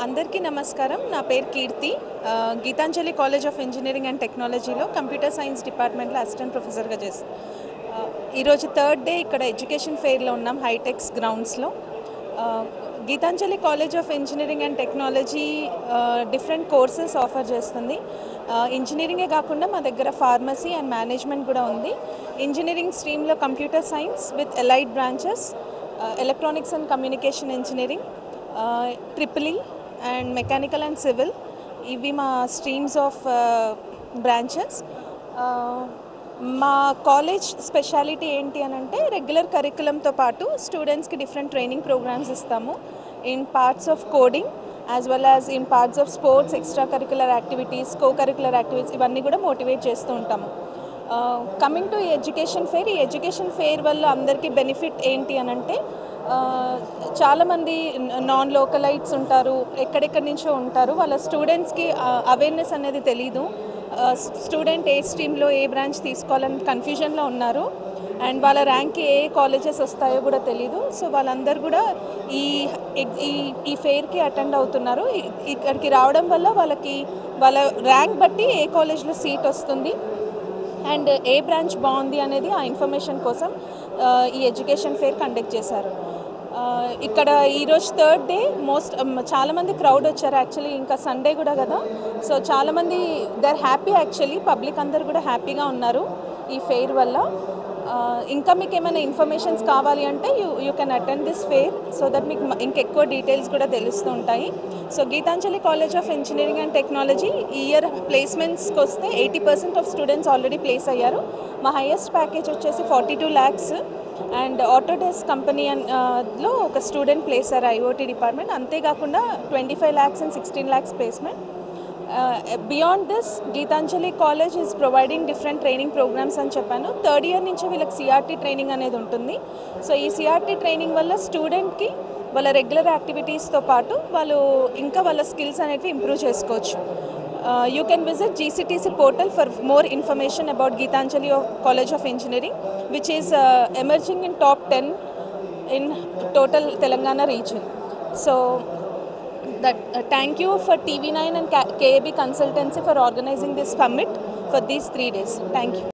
అందరికీ నమస్కారం. నా పేరు Keerthi. Geethanjali college of engineering and టెక్నాలజీలో కంప్యూటర్ సైన్స్ డిపార్ట్మెంట్లో అసిస్టెంట్ ప్రొఫెసర్గా చేస్తాను. ఈరోజు థర్డ్ డే ఇక్కడ ఎడ్యుకేషన్ ఫెయిర్లో ఉన్నాం, హైటెక్స్ గ్రౌండ్స్లో. Geethanjali college of engineering and technology different courses offer చేస్తుంది. ఇంజనీరింగే కాకుండా మా దగ్గర ఫార్మసీ అండ్ మేనేజ్మెంట్ కూడా ఉంది. ఇంజనీరింగ్ స్ట్రీమ్లో computer science with allied branches, electronics and communication engineering, triple and mechanical and civil, ఇవి మా స్ట్రీమ్స్ ఆఫ్ బ్రాంచెస్. మా కాలేజ్ స్పెషాలిటీ ఏంటి అని అంటే రెగ్యులర్ కరికులంతో పాటు స్టూడెంట్స్కి డిఫరెంట్ ట్రైనింగ్ ప్రోగ్రామ్స్ ఇస్తాము in parts of coding as well as in parts of sports, extra curricular activities, co curricular activities, ఇవన్నీ కూడా మోటివేట్ చేస్తూ ఉంటాము. కమింగ్ టు ఈ ఎడ్యుకేషన్ ఫెయిర్ వల్ల అందరికీ బెనిఫిట్ ఏంటి అని అంటే చాలామంది నాన్ లోకలైట్స్ ఉంటారు, ఎక్కడెక్కడి నుంచో ఉంటారు. వాళ్ళ స్టూడెంట్స్కి అవేర్నెస్ అనేది తెలీదు. స్టూడెంట్ ఏ స్ట్రీమ్లో ఏ బ్రాంచ్ తీసుకోవాలని కన్ఫ్యూజన్లో ఉన్నారు. అండ్ వాళ్ళ ర్యాంక్కి ఏ కాలేజెస్ వస్తాయో కూడా తెలీదు. సో వాళ్ళందరూ కూడా ఈ ఫెయిర్కి అటెండ్ అవుతున్నారు. ఇక్కడికి రావడం వల్ల వాళ్ళ ర్యాంక్ బట్టి ఏ కాలేజ్లో సీట్ వస్తుంది అండ్ ఏ బ్రాంచ్ బాగుంది అనేది ఆ ఇన్ఫర్మేషన్ కోసం ఈ ఎడ్యుకేషన్ ఫెయిర్ కండక్ట్ చేశారు. ఇక్కడ ఈరోజు థర్డ్ డే చాలామంది క్రౌడ్ వచ్చారు. యాక్చువల్లీ ఇంకా సండే కూడా కదా, సో చాలామంది they are happy. Actually public అందరు కూడా హ్యాపీగా ఉన్నారు ఈ ఫెయిర్ వల్ల. ఇంకా మీకు ఏమైనా ఇన్ఫర్మేషన్స్ కావాలి అంటే you can attend this fair so that మీకు ఇంకెక్కువ డీటెయిల్స్ కూడా తెలుస్తూ ఉంటాయి. So Geethanjali college of engineering and technology ఈ ఇయర్ ప్లేస్మెంట్స్కి వస్తే 80% ఆఫ్ స్టూడెంట్స్ ఆల్రెడీ ప్లేస్ అయ్యారు. మా హైయెస్ట్ ప్యాకేజ్ వచ్చేసి 42 lakhs అండ్ ఆటోడెస్క్ కంపెనీ లో ఒక స్టూడెంట్ ప్లేస్ అయ్యారు, ఐఓటీ డిపార్ట్మెంట్. అంతేకాకుండా 25 lakhs and 16 lakhs placement. Beyond this Geethanjali college is providing different training programs అని చెప్పాను. థర్డ్ ఇయర్ నుంచి వీళ్ళకి సిఆర్టీ ట్రైనింగ్ అనేది ఉంటుంది. సో ఈ సిఆర్టీ ట్రైనింగ్ వల్ల స్టూడెంట్కి వాళ్ళ రెగ్యులర్ యాక్టివిటీస్తో పాటు వాళ్ళ స్కిల్స్ అనేవి ఇంప్రూవ్ చేసుకోవచ్చు. You can visit GCTC portal for more information about Geetanjali College of Engineering, which is emerging in top 10 in total Telangana region. So thank you for TV9 and KAB Consultancy for organizing this summit for these 3 days. Thank you.